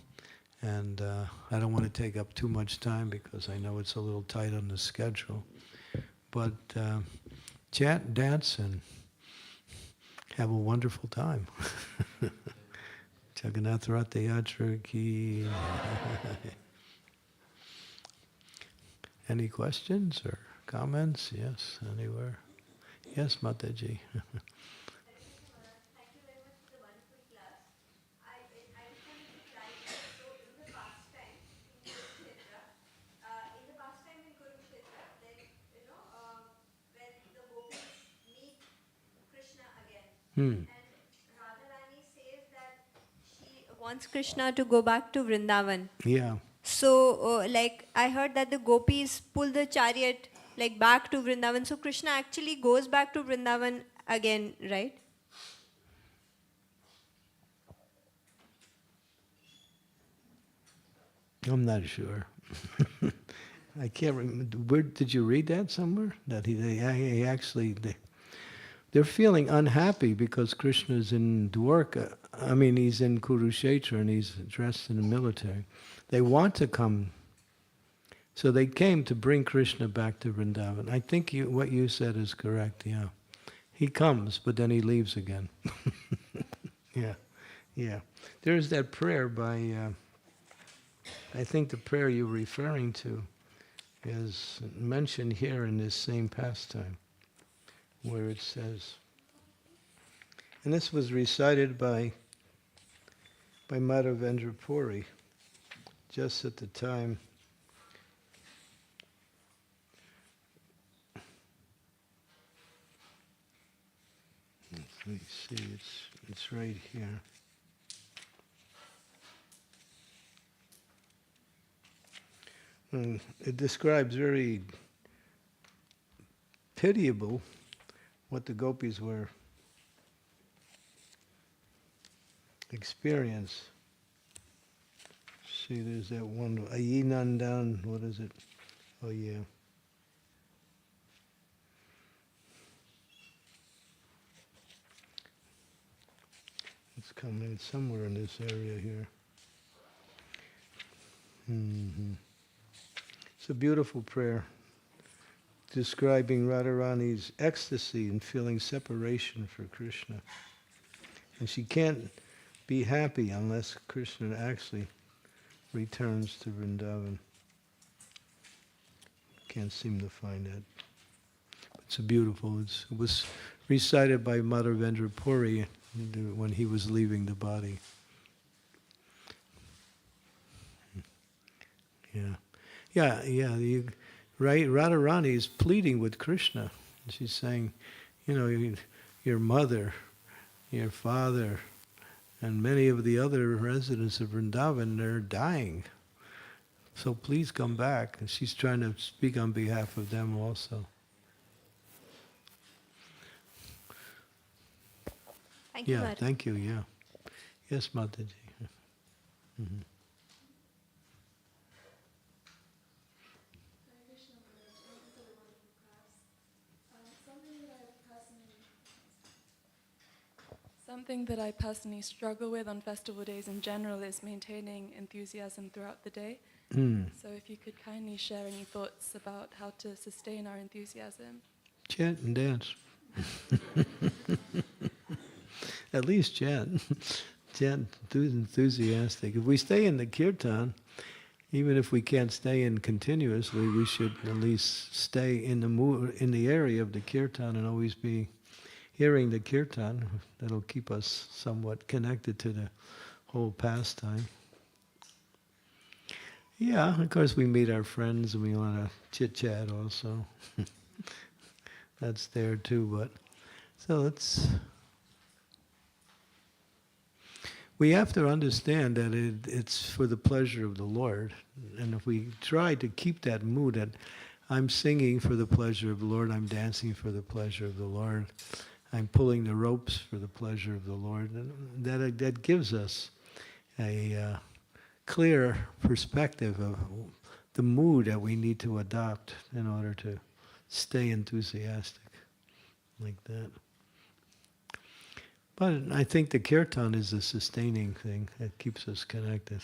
and I don't want to take up too much time because I know it's a little tight on the schedule. But chant, dance, and have a wonderful time. Jagannath Rathayatra ki. Any questions or comments? Yes, anywhere. Yes, Mataji. Thank you very much for the wonderful class. I just wanted to clarify. So in the pastime in Kurukshetra, then when the gopis meet Krishna again, and Radharani says that she wants Krishna to go back to Vrindavan. Yeah. So, I heard that the gopis pull the chariot back to Vrindavan. So Krishna actually goes back to Vrindavan again, right? I'm not sure. I can't remember. Where did you read that somewhere? That they're feeling unhappy because Krishna's in Dwarka. I mean, he's in Kurukshetra and he's dressed in the military. They want to come So they came to bring Krishna back to Vrindavan. I think what you said is correct, yeah. He comes, but then he leaves again. Yeah, yeah. There's that prayer by, I think the prayer you're referring to is mentioned here in this same pastime, where it says, and this was recited by Madhavendra Puri, just at the time. Let me see, it's right here. And it describes very pitiable what the gopis were experience. See, there's that one, Ayinandan, what is it? Oh yeah. It's coming somewhere in this area here. It's a beautiful prayer describing Radharani's ecstasy in feeling separation for Krishna. And she can't be happy unless Krishna actually returns to Vrindavan. Can't seem to find that. It's a beautiful, it was recited by Madhavendra Puri when he was leaving the body. Yeah. Right. Radharani is pleading with Krishna. She's saying, your mother, your father, and many of the other residents of Vrindavan, they're dying. So please come back. And she's trying to speak on behalf of them also. Thank you, Madam. Thank you, yeah. Yes, Mataji. Mm-hmm. Something that I personally struggle with on festival days in general is maintaining enthusiasm throughout the day. So if you could kindly share any thoughts about how to sustain our enthusiasm. Chant and dance. At least chant. Chant, enthusiastic. If we stay in the kirtan, even if we can't stay in continuously, we should at least stay in the area of the kirtan and always be hearing the kirtan. That'll keep us somewhat connected to the whole pastime. Yeah, of course we meet our friends and we want to chit-chat also. That's there too, but so we have to understand that it's for the pleasure of the Lord. And if we try to keep that mood that I'm singing for the pleasure of the Lord, I'm dancing for the pleasure of the Lord, I'm pulling the ropes for the pleasure of the Lord, that gives us a clear perspective of the mood that we need to adopt in order to stay enthusiastic like that. But I think the kirtan is a sustaining thing that keeps us connected.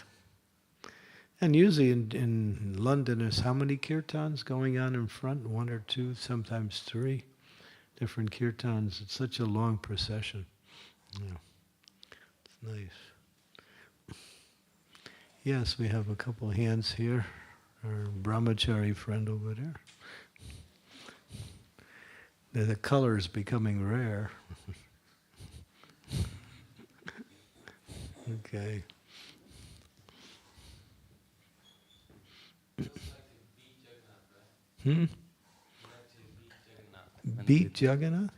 And usually in London, there's how many kirtans going on in front? 1 or 2, sometimes 3 different kirtans. It's such a long procession. Yeah. It's nice. Yes, we have a couple hands here. Our brahmachari friend over there. The color is becoming rare. Okay. Beat Jagannath?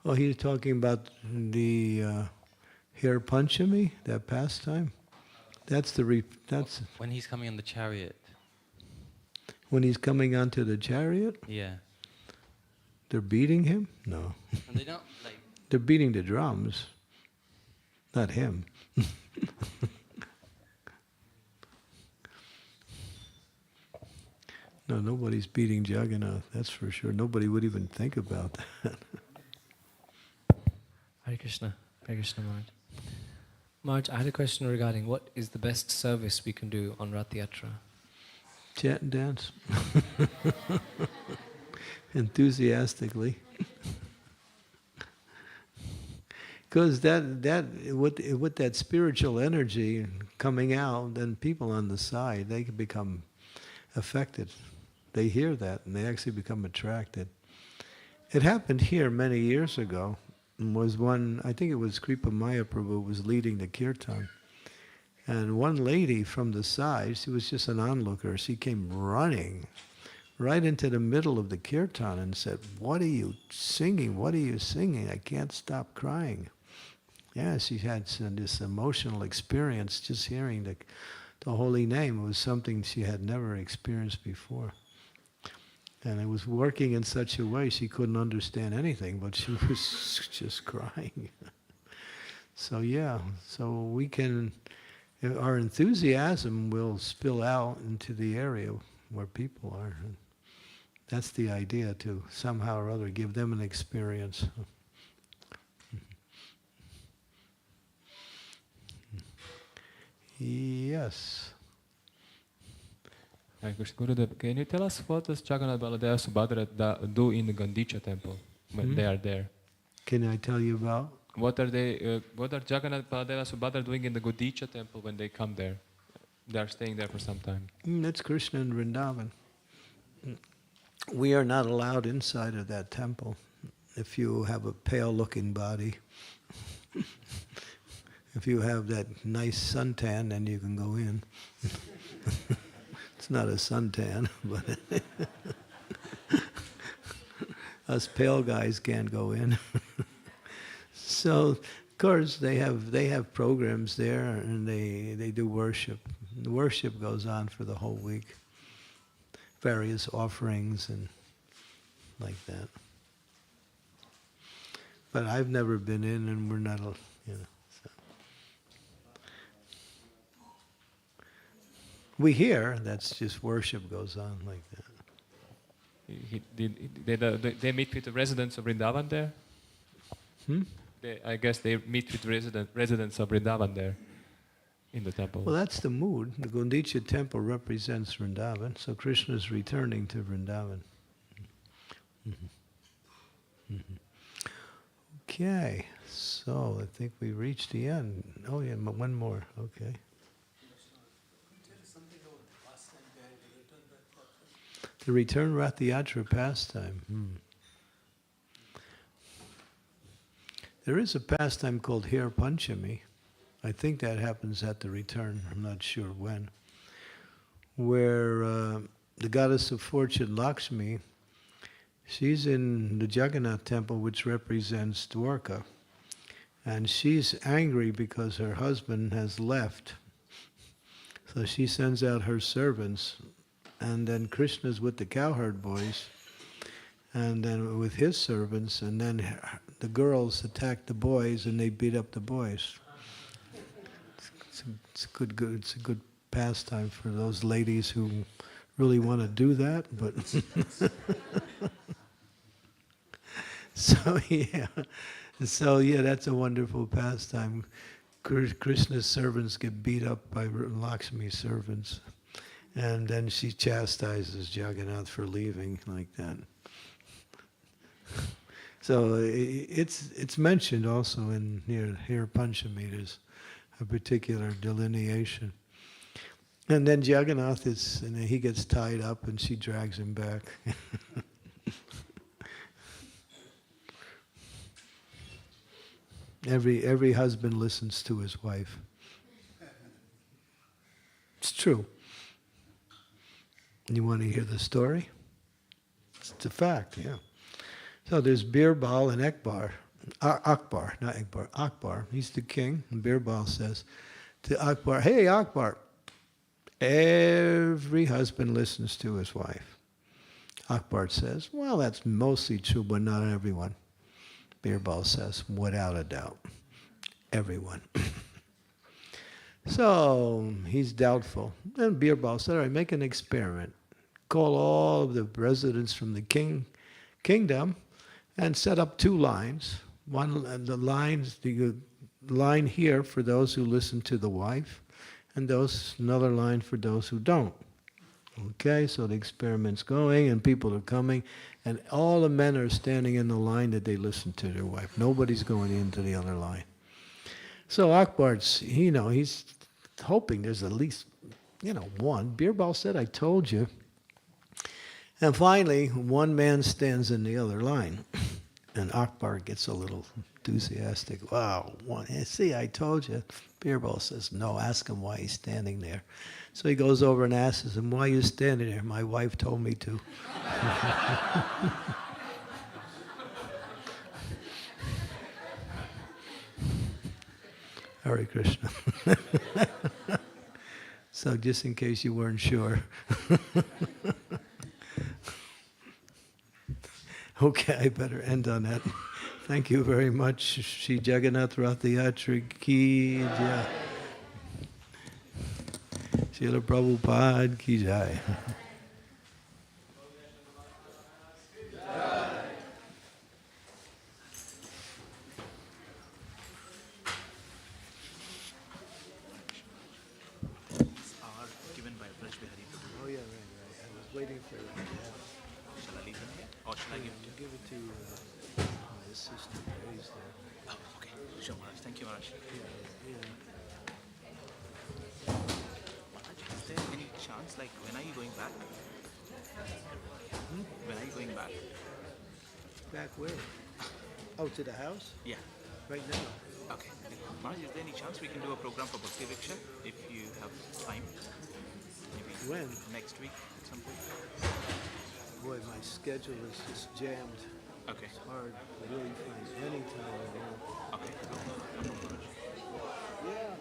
Oh, he's talking about the Hare Panchami, that pastime? That's when he's coming on the chariot. When he's coming onto the chariot? Yeah. They're beating him? No. And they don't like. They're beating the drums, not him. No, nobody's beating Jagannath, that's for sure. Nobody would even think about that. Hare Krishna Maharaj. Marge, I had a question regarding what is the best service we can do on Rathayatra? Chant and dance. Enthusiastically. Because with that spiritual energy coming out, then people on the side, they can become affected. They hear that and they actually become attracted. It happened here many years ago. Was one, I think it was Kripa Maya Prabhu was leading the kirtan. And one lady from the side, she was just an onlooker, she came running right into the middle of the kirtan and said, "What are you singing? What are you singing? I can't stop crying." Yeah, she had this emotional experience just hearing the holy name. It was something she had never experienced before. And it was working in such a way she couldn't understand anything, but she was just crying. So yeah, so we can, our enthusiasm will spill out into the area where people are. That's the idea, to somehow or other give them an experience. Yes. Gurudev, can you tell us what does Jagannath Baladev Subhadra do in the Gandicha temple when they are there? Can I tell you about? What are Jagannath Baladev Subhadra doing in the Gandicha temple when they come there? They are staying there for some time. That's Krishna and Vrindavan. We are not allowed inside of that temple if you have a pale-looking body. If you have that nice suntan, then you can go in. It's not a suntan, but us pale guys can't go in. So, of course, they have programs there, and they do worship. The worship goes on for the whole week. Various offerings and like that. But I've never been in, and we're not, you know. So. We hear that's just worship goes on like that. They meet with the residents of Vrindavan there? I guess they meet with residents of Vrindavan there in the temple. Well, that's the mood. The Gundicha temple represents Vrindavan, so Krishna is returning to Vrindavan. Okay, so I think we reached the end. Oh yeah, one more, okay. The return Rathayatra pastime. There is a pastime called Hare Panchami. I think that happens at the return, I'm not sure when, where the goddess of fortune, Lakshmi, she's in the Jagannath temple, which represents Dwarka. And she's angry because her husband has left. So she sends out her servants, and then Krishna's with the cowherd boys, and then with his servants, and then the girls attack the boys and they beat up the boys. It's a good pastime for those ladies who really want to do that, but so yeah, that's a wonderful pastime. Krishna's servants get beat up by Lakshmi's servants, and then she chastises Jagannath for leaving like that. So it's mentioned also in here Panchami. There's a particular delineation. And then Jagannath he gets tied up and she drags him back. Every husband listens to his wife. It's true. You want to hear the story? It's a fact, yeah. So there's Birbal and Akbar. Akbar, not Akbar. Akbar, he's the king. And Birbal says to Akbar, "Hey Akbar, every husband listens to his wife." Akbar says, "Well, that's mostly true, but not everyone." Birbal says, "Without a doubt, everyone." So he's doubtful. Then Birbal said, "All right, make an experiment. Call all of the residents from the kingdom and set up two lines. The lines, line here for those who listen to the wife, and another line for those who don't. Okay, so the experiment's going, and people are coming, and all the men are standing in the line that they listen to their wife. Nobody's going into the other line. So Akbar's, he's hoping there's at least, one. Birbal said, I told you. And finally, one man stands in the other line. And Akbar gets a little enthusiastic. Wow, one. See, I told you. Birbal says, no, ask him why he's standing there. So he goes over and asks him, why are you standing there? My wife told me to. Hare Krishna. So just in case you weren't sure. Okay, I better end on that. Thank you very much. Shri Jagannath Rathayatra ki jai. Srila Prabhupada ki jai. Given by Braj Bihari. Oh yeah, right. I was waiting for it. Yeah. Shall I leave them here? Or shall I give it to Give it to my assistant. He's there. Oh, okay. Sure, Maharaj. Thank you, Maharaj. Yeah. Maharaj, is there any chance, like, when are you going back? When are you going back? Back where? Oh, to the house? Yeah. Right now. Okay. Maharaj, is there any chance we can do a program for Bhakti Viksha if you have time? Maybe When? next week at some point? Boy, my schedule is just jammed. Okay. It's hard to really find any time at all. Okay. No problem, Maharaj. Yeah.